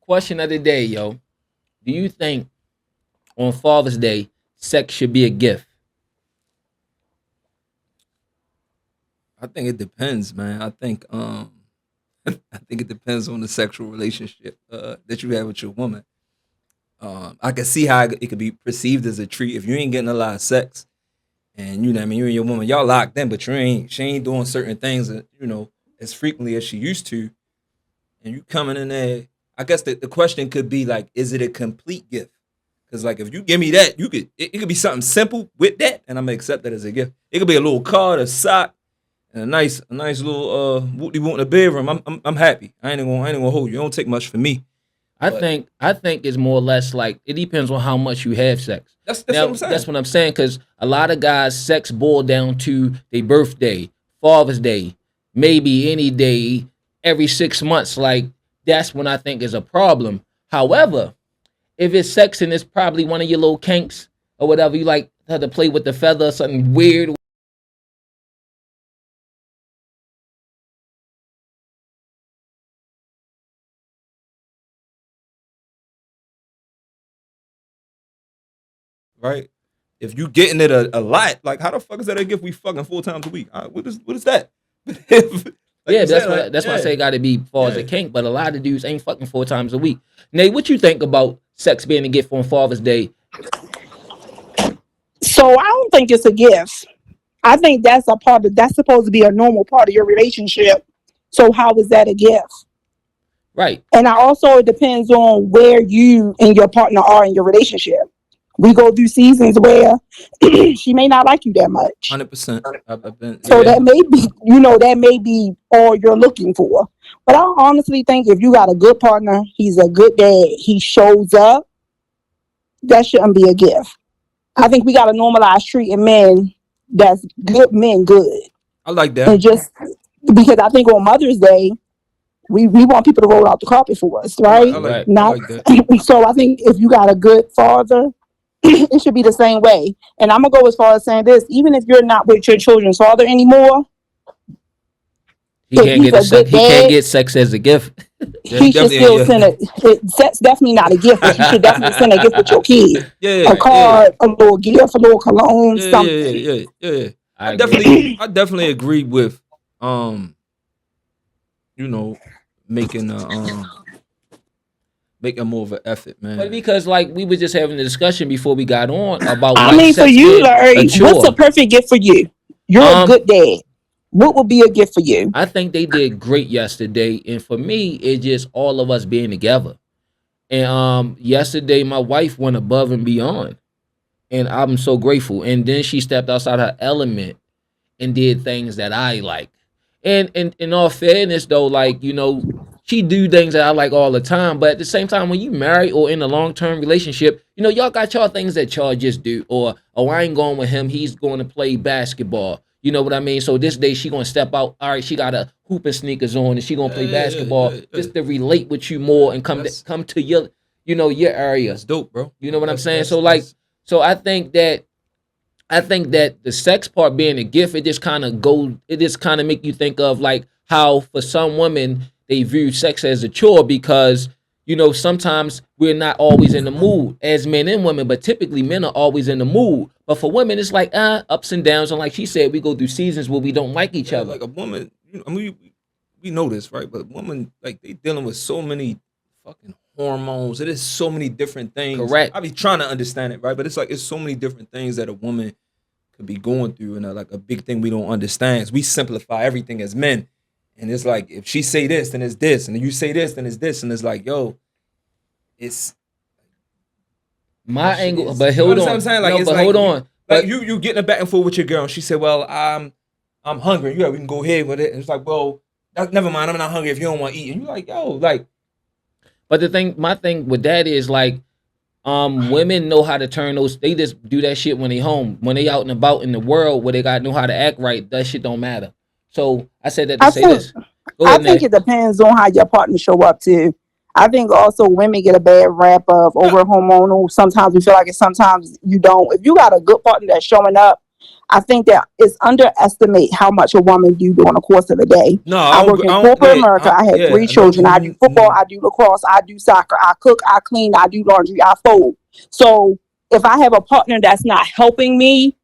Question of the day, yo. Do you think on Father's Day sex should be a gift? I think it depends, man. I think I think it depends on the sexual relationship that you have with your woman. I can see how it could be perceived as a treat if you ain't getting a lot of sex, and you know what I mean, you and your woman, y'all locked in, but she ain't doing certain things as frequently as she used to, and you coming in there. I guess the question could be like, is it a complete gift? Because like if you give me that, it could be something simple with that, and I'm gonna accept that as a gift. It could be a little card, a sock, and a nice little whoop whoop in the bedroom. I'm happy. I ain't gonna hold you. It don't take much for me. I But think I think it's more or less like it depends on how much you have sex. that's what Now I'm that's saying. what I'm saying because a lot of guys sex boil down to their birthday, Father's Day, maybe any day every 6 months. Like that's when I think is a problem. However, if it's sex and it's probably one of your little kinks or whatever, you like have to play with the feather or something weird. Right? If you getting it a lot, like how the fuck is that a gift? We fucking 4 times a week. What is that? But if, like Yeah, you but said, like that's why I say it got to be far as a yeah. kink. But a lot of dudes ain't fucking 4 times a week. Nate, what you think about sex being a gift on Father's Day? So I don't think it's a gift. I think that's a part of that's supposed to be a normal part of your relationship. So how is that a gift? Right. And I also it depends on where you and your partner are in your relationship. We go through seasons where she may not like you that much. 100%. I've been So yeah. that may be, that may be all you're looking for. But I honestly think if you got a good partner, he's a good dad, he shows up, that shouldn't be a gift. I think we got to normalize treating men that's good men good. I like that. And just because I think on Mother's Day, we want people to roll out the carpet for us, right? Right. I Not like that. so I think if you got a good father, it should be the same way. And I'm gonna go as far as saying this: even if you're not with your children's father anymore, He if can't he's get a a sex. good He can't dad, get sex as a gift. Yeah, he he should definitely still yeah. send a. That's definitely not a gift, but you should definitely send a gift with your kid. Yeah, A Right. yeah. card, a little gift, a little cologne, Yeah, yeah, something. yeah, yeah, yeah. I agree. I definitely agree with um, you know, making making more of an effort, But man. because like we were just having a discussion before we got on about I like mean, for sex you, being a Larry, what's a chore. perfect gift for you? You're a Um, good dad. What would be a gift for you? I think they did great yesterday, and for me, it's just all of us being together. And yesterday my wife went above and beyond, and I'm so grateful. And then she stepped outside her element and did things that I like. And in all fairness though, like, she do things that I like all the time, but at the same time when you marry or in a long-term relationship, y'all got y'all things that y'all just do. Or oh, I ain't going with him, he's going to play basketball. You know what I mean? So this day she gonna step out. All right, she got a hoop and sneakers on and she gonna Yeah, play yeah, yeah, basketball yeah, yeah. just to relate with you more Yeah, and come to your your area. that's dope, bro. You know what I'm That's saying? that's So like, that's so I think that the sex part being a gift, it just kind of make you think of like how for some women they view sex as a chore because sometimes we're not always in the mood as men and women, but typically men are always in the mood. But for women, it's like ups and downs, and like she said, we go through seasons where we don't like each yeah, other. like a woman. I mean, we know this, right? But woman, like they dealing with so many fucking hormones. It is so many different things. Correct. I be trying to understand it, right? But it's like it's so many different things that a woman could be going through, and like a big thing we don't understand is we simplify everything as men, and it's like if she say this, then it's this, and if you say this, then it's this, and it's like yo, it's My that shit angle, is. but You hold understand what I'm on, saying? Like no, it's but like hold on, but you getting a back and forth with your girl. And she said, "Well, I'm hungry. Yeah, we can go ahead with it." And it's like, well, never mind. I'm not hungry if you don't want to eat. And you're like, yo, like my thing with that is like women know how to turn those. They just do that shit when they home. When they out and about in the world, where they got to know how to act right. That shit don't matter. So I said that to I say think this. Go I ahead, think Nay. it depends on how your partner show up too. I think also women get a bad rap of yeah, over hormonal. Sometimes we feel like it, sometimes you don't. If you got a good partner that's showing up I think that it's underestimate how much a woman do during the course of a day. No, I work in corporate America. I have 3 children. I do football. I do lacrosse. I do soccer. I cook. I clean. I do laundry. I fold. So if I have a partner that's not helping me,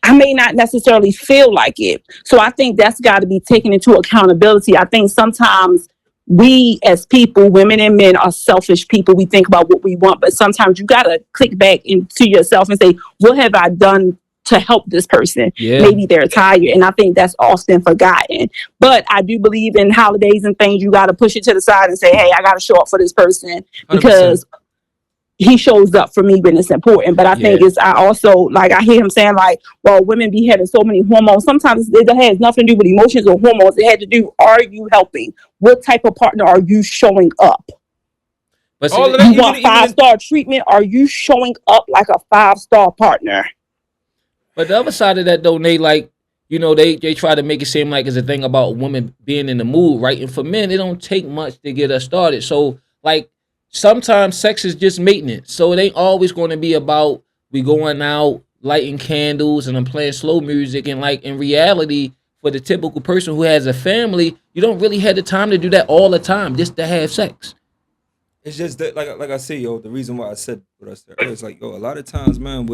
I may not necessarily feel like it. So I think that's got to be taken into accountability. I think sometimes we as people, women and men, are selfish people. We think about what we want, but sometimes you got to click back into yourself and say, what have I done to help this person? Yeah. Maybe they're tired. And I think that's often forgotten. But I do believe in holidays and things, you got to push it to the side and say, hey, I got to show up for this person because 100%. he shows up for me when it's important. But I think I also, like, I hear him saying, like, well, women be having so many hormones. Sometimes it has nothing to do with emotions or hormones. It had to do, are you helping? What type of partner are you showing up? But you want 5-star treatment? Are you showing up like a 5-star partner? But the other side of that, though, Nate, like, you know, they try to make it seem like it's a thing about women being in the mood, right? And for men, it don't take much to get us started. So, like, sometimes sex is just maintenance. So it ain't always going to be about we going out, lighting candles, and I'm playing slow music. And, like, in reality, for the typical person who has a family, you don't really have the time to do that all the time just to have sex. It's just that, like I say, yo, the reason why I said what I said earlier is like, yo, a lot of times, man,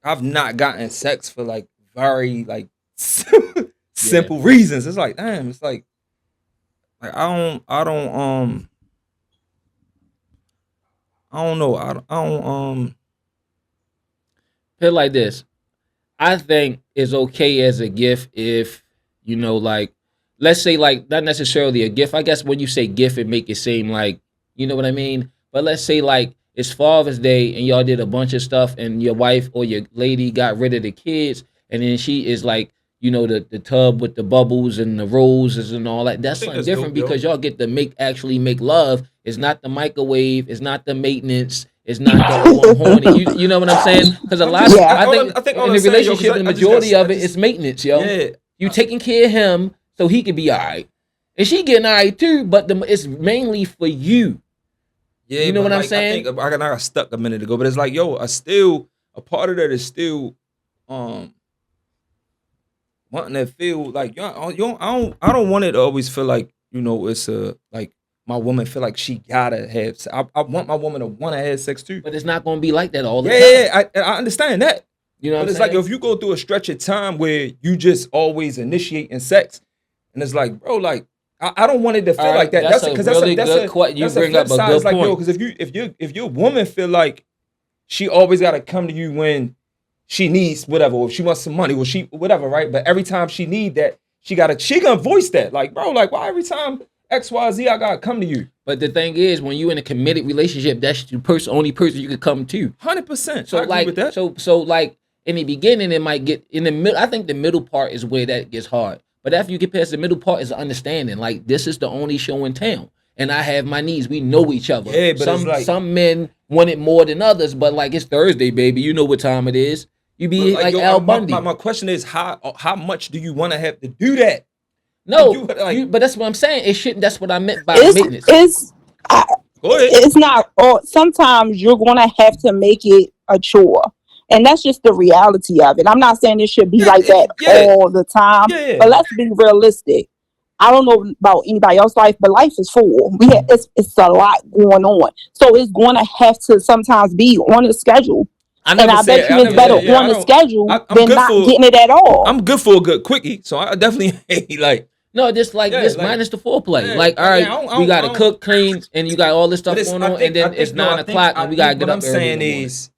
I've not gotten sex for like very like simple reasons. It's like, damn, it's like I don't know. I don't Put it like this. I think it's okay as a gift if, you know, like, let's say, like, not necessarily a gift. I guess when you say gift, it make it seem like, you know what I mean? But let's say, like, it's Father's Day and y'all did a bunch of stuff and your wife or your lady got rid of the kids and then she is like, you know, the tub with the bubbles and the roses and all that. That's something different because y'all get to actually make love. It's not the microwave. It's not the maintenance. It's not the horny. You know what I'm saying? Because a lot of I think in the relationship, the majority of it is maintenance, yo. Yeah. You taking care of him so he can be all right. And she getting all right too, but it's mainly for you. Yeah, you know what I'm saying? I got stuck a minute ago, but it's like, yo, a part of that is still wanting to feel like I don't want it to always feel like, you know, it's like my woman feel like she gotta have sex. I want my woman to want to have sex too. But it's not gonna be like that all the time. Yeah, I understand that. You know, but it's like if you go through a stretch of time where you just always initiating sex, and it's like, bro, like I don't want it to feel like that. That's a really good question. You bring up a good point. Yo, because if your woman feel like she always got to come to you when she needs whatever, or if she wants some money, or she whatever, right? But every time she need that, she gonna voice that. Like, bro, like why every time XYZ I gotta come to you? But the thing is, when you in a committed relationship, that's the only person you could come to. 100%. So I agree with that. So like in the beginning, it might get in the middle. I think the middle part is where that gets hard. But after you get past the middle part is understanding. Like, this is the only show in town. And I have my needs. We know each other. Yeah, but some men want it more than others, but like it's Thursday, baby. You know what time it is. You be like Al Bundy. My question is how much do you want to have to do that? No, but that's what I'm saying. It shouldn't. That's what I meant by maintenance. It's not. Or sometimes you're gonna have to make it a chore. And that's just the reality of it. I'm not saying it should be like that all the time, but let's be realistic. I don't know about anybody else's life, but life is full. It's a lot going on. So it's going to have to sometimes be on the schedule. And I bet you it's better on the schedule than not getting it at all. I'm good for a good quickie, so I definitely hate like... No, just like this minus the foreplay. Yeah, like, all right, we got to cook, clean, and you got all this stuff going on, and then it's 9 o'clock, and we got to get up early. What I'm saying is...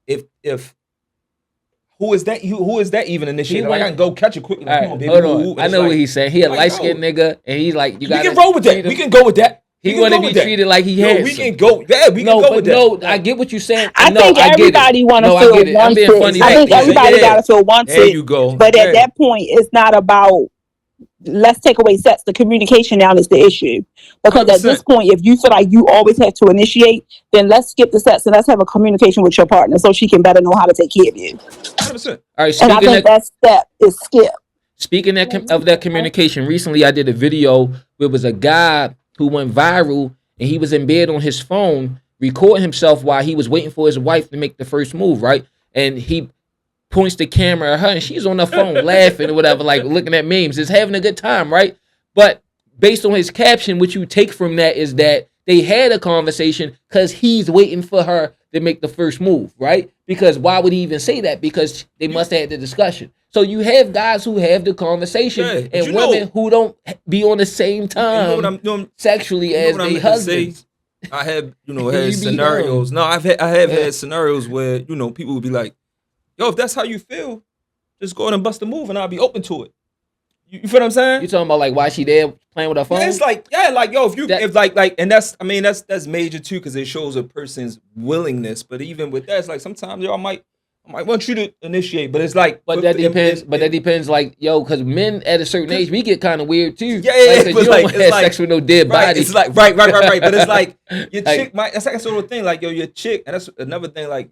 If who is that even initiated? Like, I can go catch it quickly. Right, hold on. I know what he's saying. He a light skinned nigga, and he's like, you got. We can roll with that. We can go with that. He want to be treated like he has. We can go. Yeah, we can go with that. No, I get what you're saying. I think everybody want to feel wanted. I think everybody got to feel wanted. There you go. But at that point, it's not about. Let's take away sex. The communication now is the issue. Because 100%. At this point, if you feel like you always have to initiate, then let's skip the sex and let's have a communication with your partner so she can better know how to take care of you. 100%. All right, and I think that step is skip. Speaking of that communication, recently I did a video where it was a guy who went viral and he was in bed on his phone record himself while he was waiting for his wife to make the first move, right? And he points the camera at her, and she's on the phone laughing or whatever, like looking at memes, is having a good time, right? But based on his caption, what you take from that is that they had a conversation because he's waiting for her to make the first move, right? Because why would he even say that? Because they must have had the discussion. So you have guys who have the conversation and women who don't be on the same time sexually as their husbands. I have, had scenarios. No, I have had scenarios where, people would be like, yo, if that's how you feel, just go ahead and bust a move and I'll be open to it. You feel what I'm saying? You talking about like why she there playing with her phone? Yeah, it's like, yo, that's major too, because it shows a person's willingness. But even with that, it's like sometimes I might want you to initiate, but it's like, that depends, like, yo, because men at a certain age, we get kind of weird too. Yeah, like, you don't have sex with no dead body. It's like right. But it's like your chick might. That's like a sort of thing. Like, yo, your chick, and that's another thing. Like,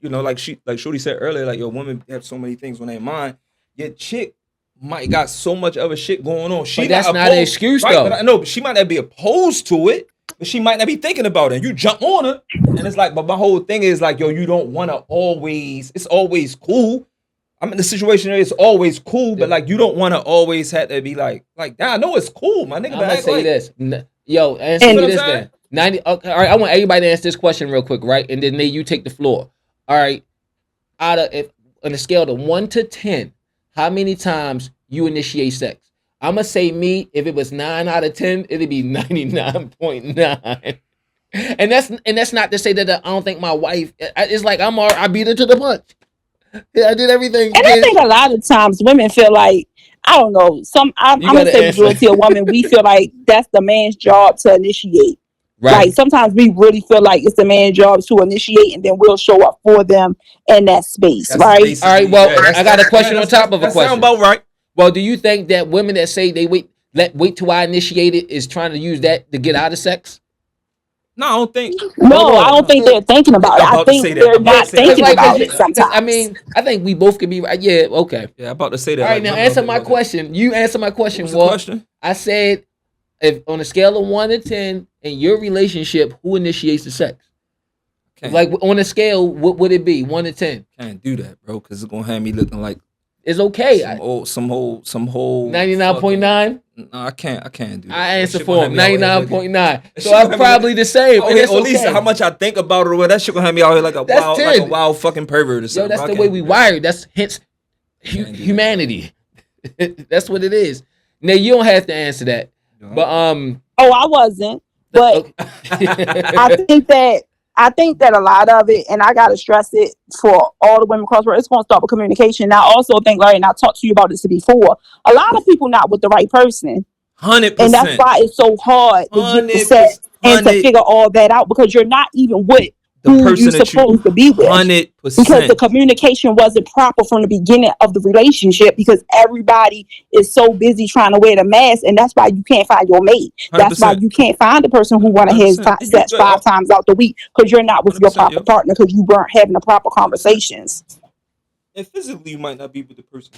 like Shorty said earlier, like, yo, women have so many things on their mind. Your chick might got so much other shit going on. But that's not an excuse, though. But I know, but she might not be opposed to it, but she might not be thinking about it. And you jump on her, and it's like, but my whole thing is like, yo, you don't want to always. It's always cool. I'm in the situation where it's always cool, but like, you don't want to always have to be like, I know it's cool, my nigga. I'm gonna say this, yo, answer me this then. 90. Okay, all right. I want everybody to answer this question real quick, right? And then you take the floor. All right. On a scale of 1 to 10. How many times you initiate sex? I'm going to say me, if it was 9 out of 10, it'd be 99.9. And that's not to say that I don't think my wife, it's like I beat her to the punch. Yeah, I did everything. And I think a lot of times women feel like, I don't know, I'm going to say majority of women, we feel like that's the man's job to initiate. Right. Like sometimes we really feel like it's the man's job to initiate, and then we'll show up for them in that space, that's right? All right. Well, I got a question on top of a question. Sound about right. Well, do you think that women that say they wait till I initiate it is trying to use that to get out of sex? No, I don't think. No, I don't think they're thinking about it. I think they're not thinking about it sometimes. I mean, I think we both could be right. Yeah. Okay. Yeah, I'm about to say that. All right. Now answer my question. You answer my question. What's the question? I said, if on a scale of 1 to 10 in your relationship, who initiates the sex? Like on a scale, what would it be? 1 to 10? Can't do that, bro, because it's gonna have me looking like it's okay. Some whole 99.9. No, I can't do that. I answer for him 99.9. So I'm probably the same. Or at least how much I think about it, or what, that shit gonna have me out here like a wild fucking pervert or something. Yo, that's the way we wired. That's hence humanity. That's what it is. Now you don't have to answer that. But I wasn't. But I think that a lot of it, and I gotta stress it for all the women across the world, it's gonna start with communication. And I also think, Larry, and I talked to you about this before, a lot of people not with the right person. 100%. And that's why it's so hard to get the sex and to figure all that out, because you're not even with the person you're supposed to be with. 100%. Because the communication wasn't proper from the beginning of the relationship, because everybody is so busy trying to wear the mask, and that's why you can't find your mate. 100%. That's why you can't find the person who want to have sex 5 times out the week, because you're not with your proper partner, because you weren't having the proper conversations. And physically, you might not be with the person.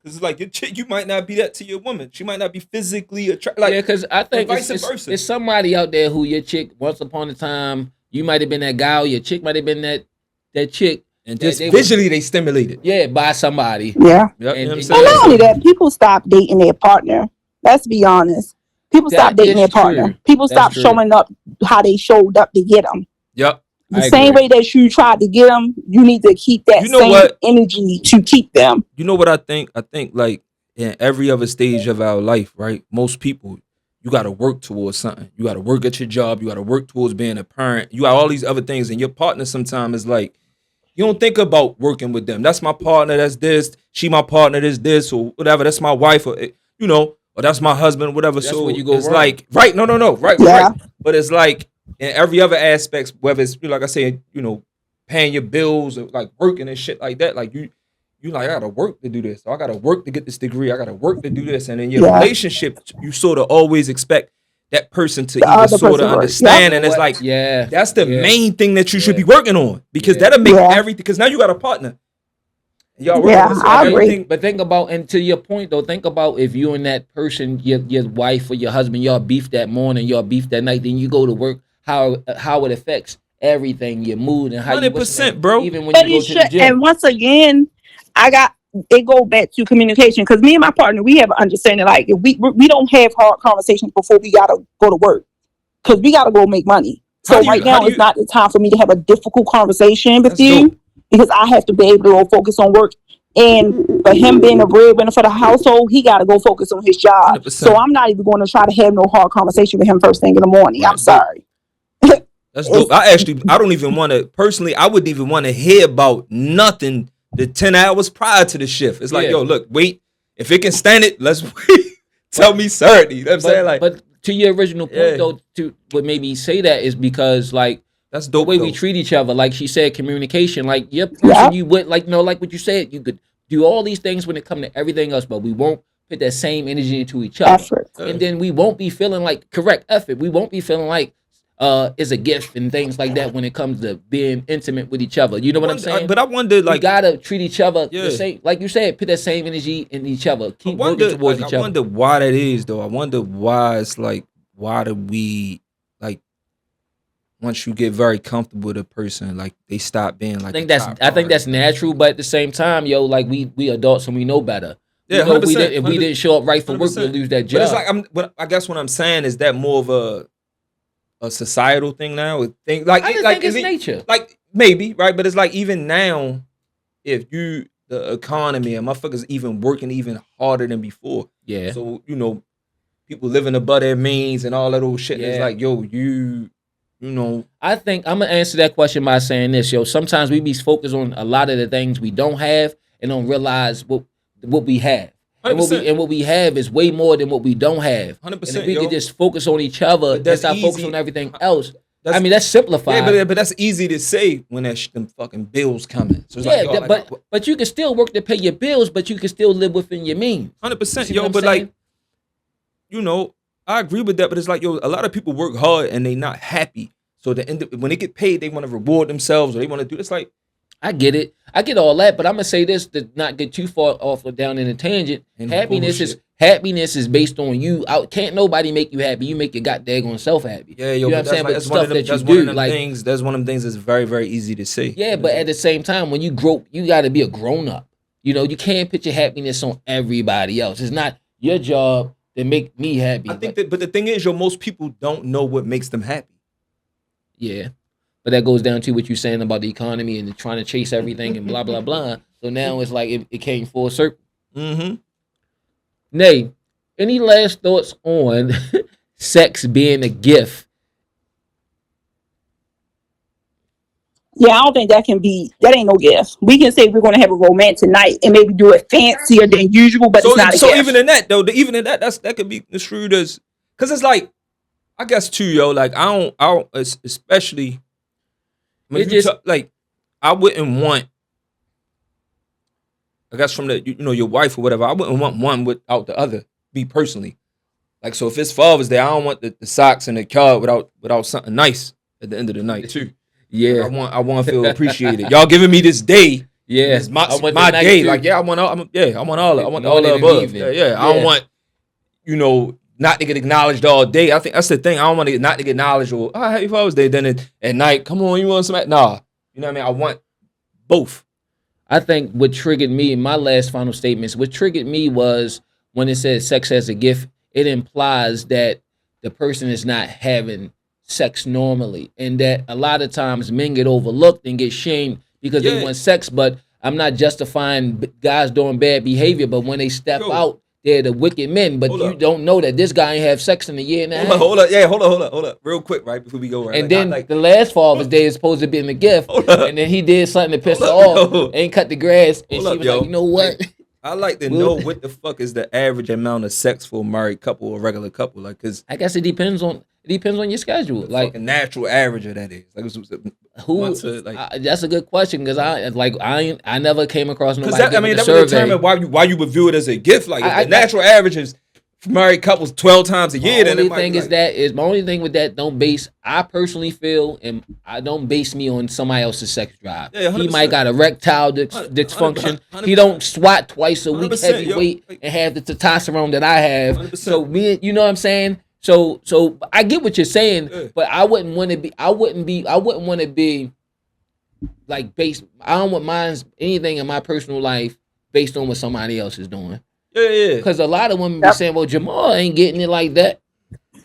Because it's like your chick, you might not be that to your woman. She might not be physically attracted. Like, yeah, because I think vice versa. It's somebody out there who your chick, once upon a time, you might have been that guy, or your chick might have been that chick. And just visually they stimulated. Yeah, by somebody. Yeah. Yep. And not only that, people stop dating their partner. Let's be honest. People stop dating their partner. People stop showing up how they showed up to get them. Yep. The same way that you tried to get them, you need to keep that same energy to keep them. You know what I think? I think like in every other stage of our life, right? Most people, you got to work towards something. You got to work at your job. You got to work towards being a parent. You got all these other things. And your partner sometimes is like, you don't think about working with them. That's my partner. That's this. She my partner. This or whatever. That's my wife. Or, or that's my husband, whatever. That's so where you go it's wrong. like, right. No. Right. Yeah. Right. But it's like in every other aspect, whether it's, like I said, paying your bills or like working and shit like that. Like you like, I got to work to do this. So I got to work to get this degree. I got to work to do this. And in your relationship, you sort of always expect that person to either sort of understand. Yep. And it's like, that's the main thing that you should be working on, because that'll make everything, because now you got a partner. Y'all working on this. I agree. But think about, and to your point though, think about if you and that person, your wife or your husband, y'all beef that morning, y'all beef that night, then you go to work, how it affects everything, your mood and how you 100%, bro. even when But you it go to the should, gym. and once again, it go back to communication, because me and my partner, we have an understanding, like, if we don't have hard conversations before we gotta go to work, because we gotta go make money. How So do you? right How now do it's you? not the time for me to have a difficult conversation with That's you, dope. because I have to be able to go focus on work. And for him being a breadwinner for the household, he got to go focus on his job. So 100%. I'm not even going to try to have no hard conversation with him first thing in the morning. I'm Right, dope. sorry. That's It's- dope. I don't even want to, personally, I wouldn't even want to hear about nothing the 10 hours prior to the shift. It's like, Yeah. yo, look, wait. If it can stand it, let's wait. Tell me certainty. You know what I'm saying? Like, But to your original point, Yeah. though, to what made me say that is because, like, that's the dope. way though. we treat each other, like she said, communication. Like your person, Yeah. you would like, like what you said, you could do all these things when it comes to everything else, but we won't put that same energy into each other, effort. and then we won't be feeling like correct effort. We won't be feeling like is a gift and things like that when it comes to being intimate with each other. You know what I'm saying? But I wonder, We like, gotta treat each other Yeah. the same, like you said, put that same energy in each other. I Keep wonder, working towards like, each I other. wonder why that is, though. I wonder why it's like, why do we, like, once you get very comfortable with a person, like, they stop being like, I think the that's top I think that's priority. natural, but at the same time, yo, like we adults and we know better. Yeah, We know if 100%, we didn't show up right for work, 100%. we'll lose that But job. it's like, I guess what I'm saying is that more of a societal thing now. I I just like, think it's is it- nature. like maybe, right? But it's like, even now, if the economy and motherfuckers even working even harder than before. Yeah. So, people living above their means and all that old shit. And it's Yeah. like, yo, you know, I think I'm gonna answer that question by saying this, yo. Sometimes we be focused on a lot of the things we don't have and don't realize what we have. And 100%. what we have is way more than what we don't have. 100%, And if we yo. could just focus on each other But and that's stop focusing easy. on everything else. That's- I mean, that's simplified. Yeah, but that's easy to say when them fucking bills coming. So it's Yeah, like, yo, but you can still work to pay your bills, but you can still live within your means. 100%, See yo. what I'm But saying? like, I agree with that. But it's like, yo, a lot of people work hard and they not happy. So when they get paid, they want to reward themselves or they want to do. It's like, I get it. I get all that, but I'm gonna say this to not get too far off or down in a tangent. And Happiness is based on you. Can't nobody make you happy. You make your goddamn self happy. yeah, yo, you know what I'm saying? like, But that's one stuff of them. that you That's one of do, them like things. That's one of them things that's very, very easy to say. yeah, but at the same time, when you grow, you got to be a grown up. You can't put your happiness on everybody else. It's not your job to make me happy. I think but the thing is, yo, most people don't know what makes them happy. Yeah. But that goes down to what you're saying about the economy and trying to chase everything and blah, blah, blah. So now it's like it came full circle. Mm-hmm. Nay, any last thoughts on sex being a gift? Yeah, I don't think that ain't no gift. We can say we're going to have a romantic night and maybe do it fancier than usual, but it's not a So gift. even in that though, that could be construed as, because it's like, I guess too, yo, like I don't especially when like, I wouldn't want, I guess from your wife or whatever, I wouldn't want one without the other. Me personally, like, so if it's Father's Day, I don't want the socks and the card without something nice at the end of the night too. Yeah. Like, I want to feel appreciated. Y'all giving me this day. Yeah. It's my I want my the night day. too. Like, yeah, I want all of it. I want all Morning the and above. evening. Yeah. I don't Yeah. want, not to get acknowledged all day. I think that's the thing. I don't want to not to get acknowledged or, oh, happy Father's Day. Then at night, come on, you want some? Nah. You know what I mean? I want both. I think what triggered me in my last final statements, what triggered me was when it said sex as a gift, it implies that the person is not having sex normally. And that a lot of times men get overlooked and get shamed because they Yeah. want sex. But I'm not justifying guys doing bad behavior. But when they step Yo. out, they're the wicked men. But Hold you up. don't know that this guy ain't have sex in a year and a half. Hold up. Yeah, hold up. Real quick, right? Before we go, right? And Like, then the last Father's Day is supposed to be in the gift. Hold up. And then he did something to piss her Hold up, off. yo. Ain't cut the grass. And Hold she up, was yo. like, you know what? I like to know what the fuck is the average amount of sex for a married couple or regular couple. Like, because I guess it depends on your schedule. Like fucking natural average of that is. Like, who? once a, like, That's a good question because I never came across nobody. because that would determine why you would view it as a gift. Like, if the natural average is for married couples 12 times a year, then The it only might thing be is like, that is my only thing with that. I personally feel, and I don't base me on somebody else's sex drive. Yeah, He 100%. might got erectile dysfunction. 100%. He don't squat twice a week 100%, heavy yo. weight and have the testosterone that I have. 100%. So me, you know what I'm saying? So I get what you're saying, Yeah. but I wouldn't want to be like based. I don't want mine's anything in my personal life based on what somebody else is doing. Yeah. Because a lot of women be Yep. saying, "Well, Jamal ain't getting it like that.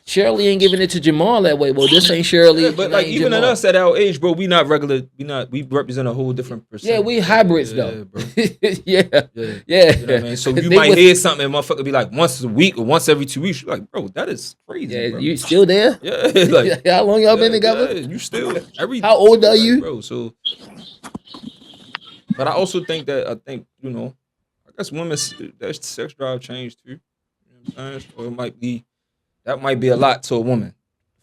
Shirley ain't giving it to Jamal that way." Well, this ain't Shirley. Yeah, but and like ain't even at Jamal. us at our age, bro, we not regular. We represent a whole different percent. Yeah, we hybrids Yeah, though. bro. yeah. Yeah. Yeah. You know what I mean? So you They might was- hear something, and motherfucker be like once a week or once every 2 weeks. You're like, bro, that is crazy. Yeah, bro. you still there? Yeah, like How long y'all been together? Yeah, you still every. How old are like, you? bro? So, but I also think that I guess women's their sex drive changed too. You know what I'm saying? Or it might be that might be a lot to a woman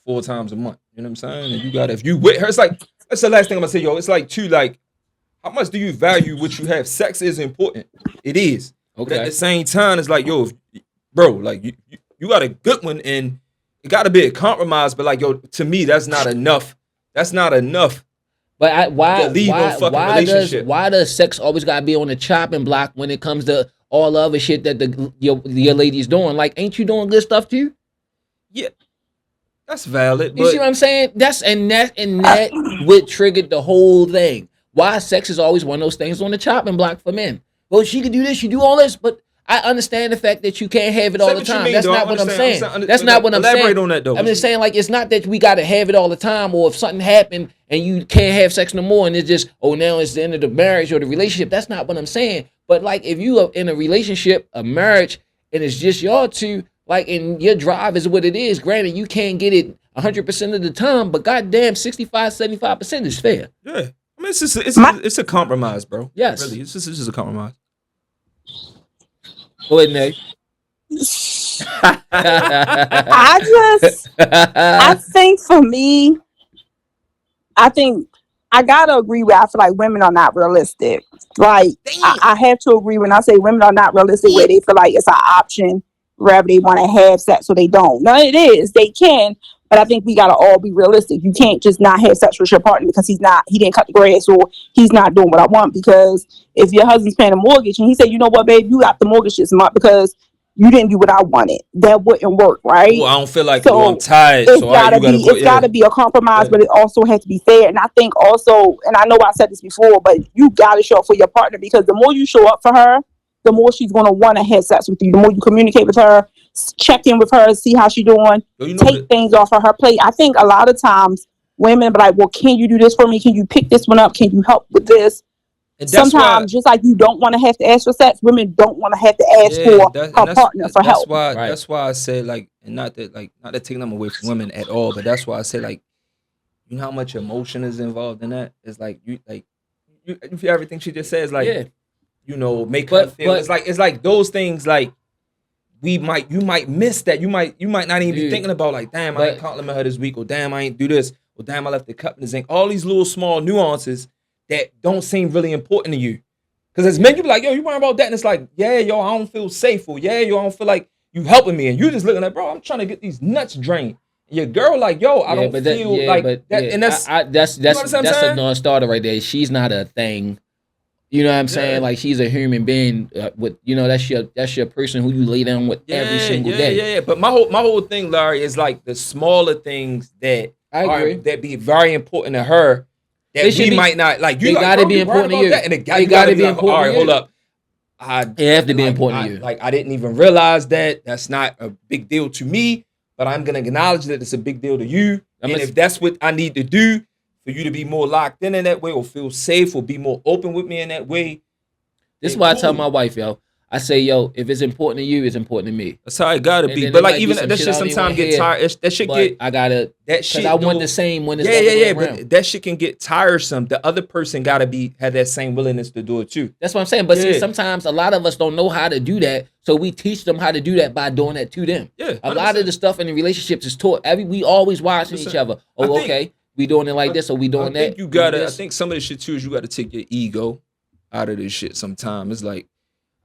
4 times a month. You know what I'm saying? And you got if you with her, it's like that's the last thing I'm gonna say, yo. It's like too like how much do you value what you have? Sex is important. It is. But at Okay. the same time, it's like, yo, bro, like you got a good one and it got to be a compromise. But like, yo, to me, that's not enough. That's not enough. But To leave no fucking relationship. why does sex always gotta be on the chopping block when it comes to all the other shit that your lady's doing? Like, ain't you doing good stuff too? Yeah, that's valid. You But see what I'm saying? That what triggered the whole thing. Why sex is always one of those things on the chopping block for men. Well, she can do this, you do all this, but I understand the fact that you can't have it Say all the what you time. mean, That's though. not I what I'm understand. saying. That's not what I'm saying. Elaborate on that, though. I'm just saying, like, it's not that we gotta have it all the time, or if something happened and you can't have sex no more, and it's just, oh, now it's the end of the marriage or the relationship. That's not what I'm saying. But like, if you are in a relationship, a marriage, and it's just y'all two, like, and your drive is what it is. Granted, you can't get it 100% of the time, but goddamn, 65, 75% is fair. Yeah, I mean, it's a compromise, bro. Yes. Really, it's just a compromise. Go ahead, Nate. I think for me, I think I gotta agree with. I feel like women are not realistic. Like I have to agree when I say women are not realistic, where they feel like it's an option wherever they want to have sex or they don't. No, it is. They can, but I think we gotta all be realistic. You can't just not have sex with your partner because he didn't cut the grass or he's not doing what I want. Because if your husband's paying a mortgage and he said, you know what, babe, you got the mortgage this month because you didn't do what I wanted, that wouldn't work, right? Well, I don't feel like So, I'm tired. It's So all right, gotta you gotta be put, it's gotta be a compromise, Yeah. but it also has to be fair. And I think also, and I know I said this before, but you gotta show up for your partner because the more you show up for her, the more she's gonna want to have sex with you. The more you communicate with her, check in with her, see how she's doing, Yo, you know take things off of her plate. I think a lot of times women be like, well, can you do this for me? Can you pick this one up? Can you help with this? and that's Sometimes, just like you don't want to have to ask for sex, women don't want to have to ask for her partner for help. Why Right. that's why I say like, and not that taking them away from women at all, but that's why I say like, you know how much emotion is involved in that. It's like you feel everything she just says like, Yeah. you know, make her feel. It's like those things like. You might miss that. You might not even be Dude. thinking about like, damn, I ain't compliment her this week, or damn, I ain't do this, or damn, I left the cup in the zinc. All these little small nuances that don't seem really important to you. Because as men, you be like, yo, you worrying about that, and it's like, yeah, yo, I don't feel safe, or yeah, yo, I don't feel like you helping me, and you just looking like, bro, I'm trying to get these nuts drained. And your girl like, yo, I don't feel like that, and that's that's I'm a saying? non-starter right there. She's not a thing. You know what I'm saying? Yeah. Like, she's a human being with, you know, that's your person who you lay down with every single day. Yeah. But my whole thing, Larry, is like the smaller things that I agree. that be very important to her that They should we be- might not like. You they like, gotta bro, be you important right to you. about that? And it They you gotta gotta be like, important all right, to hold you. up. It have to be like, important to you. Like I didn't even realize that. That's not a big deal to me, but I'm gonna acknowledge that it's a big deal to you. And if that's what I need to do for you to be more locked in that way, or feel safe, or be more open with me in that way. This is why I tell my wife, yo. I say, yo, if it's important to you, it's important to me. That's how it gotta And be. then But there like might be even some that shit shit I don't sometimes even get hear, tired. That shit But get I gotta, that shit. I want though- the same when it's yeah. around. But that shit can get tiresome. The other person gotta have that same willingness to do it too. That's what I'm saying. But see, Yeah. sometimes a lot of us don't know how to do that, so we teach them how to do that by doing that to them. Yeah, A lot of the stuff in the relationships is taught. We always watching each 100%. other. Oh, I think- okay, we doing it like this, or we doing that. I think you we do gotta. I this. think some of the shit too is you gotta take your ego out of this shit. Sometimes it's like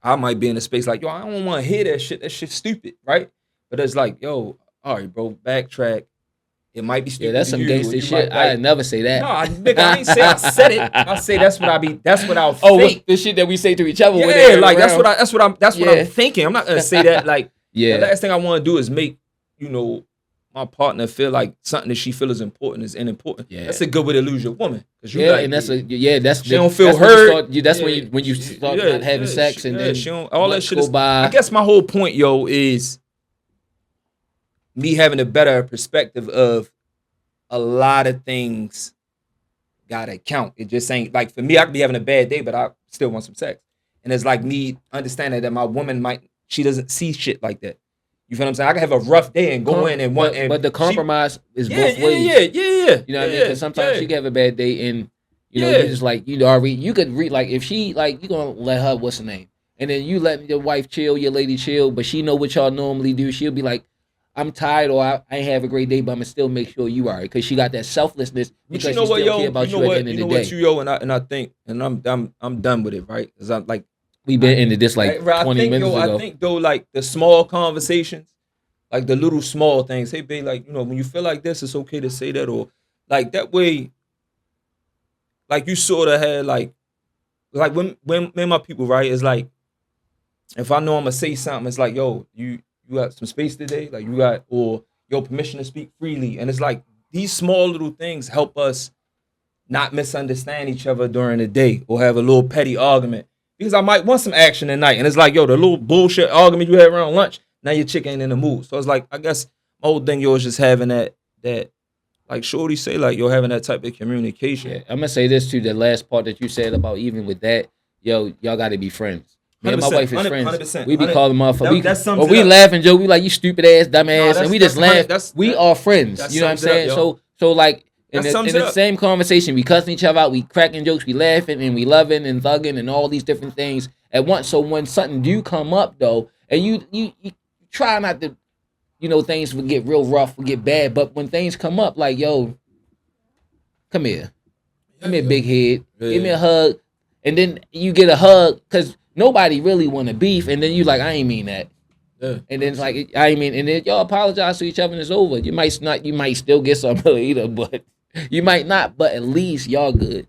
I might be in a space like, yo, I don't want to hear that shit. That shit's stupid, right? But it's like, yo, all right, bro, backtrack. It might be stupid. Yeah, that's to some you, gangster or you shit. might, like, I never say that. No, nigga, I ain't say I said it. I say that's what I'll Oh, think. the shit that we say to each other. when Yeah, they're like around. that's what I'm Yeah. thinking. I'm not gonna say that like Yeah. the last thing I want to do is make, you know, my partner feel like something that she feel is important is unimportant. Yeah. That's a good way to lose your woman. You Yeah, like, and that's she don't feel that's hurt. When you start not having sex and then she don't, all that shit go is. by. I guess my whole point, yo, is me having a better perspective of a lot of things gotta count. It just ain't like for me, I could be having a bad day, but I still want some sex. And it's like me understanding that my woman she doesn't see shit like that. You feel what I'm saying? I can have a rough day and go in and want, but the compromise is both ways. Yeah. You know what I mean? Because sometimes she can have a bad day, and you know, you just like you could read like if she like you gonna let her what's her name, and then you let your wife chill, your lady chill, but she know what y'all normally do. She'll be like, I'm tired or I ain't have a great day, but I'm gonna still make sure you are because she got that selflessness because she still care about you at the end of the day. You know what, and I think, and I'm done with it, right? Because I'm like. We've been into this like 20 minutes ago. I think though, like the small conversations, like the little small things. Hey, babe, like when you feel like this, it's okay to say that, or like that way. Like you sort of had like when my people, right? It's like if I know I'm gonna say something, it's like yo, you got some space today, like you got or your permission to speak freely, and it's like these small little things help us not misunderstand each other during the day or have a little petty argument. Because I might want some action at night. And it's like, yo, the little bullshit argument you had around lunch, now your chick ain't in the mood. So it's like, I guess my whole thing, yo, is just having that, like Shorty say, like, yo, having that type of communication. Yeah, I'm going to say this too, the last part that you said about even with that, yo, y'all got to be friends. Me and my wife is friends. 100%, we be calling motherfuckers. Or we laugh and joke. We like, you stupid ass, dumb ass. And we just laugh. We are friends. You know what I'm saying? So like, in the same conversation, we cussing each other out, we cracking jokes, we laughing, and we loving and thugging and all these different things at once. So when something do come up though, and you try not to, you know, things will get real rough, will get bad. But when things come up, like yo, come here, big head, give me a hug, and then you get a hug because nobody really want to beef, and then you like, I ain't mean that. Yeah. And then it's like I mean, and then y'all apologize to each other and it's over. You might still get some later, but you might not. But at least y'all good.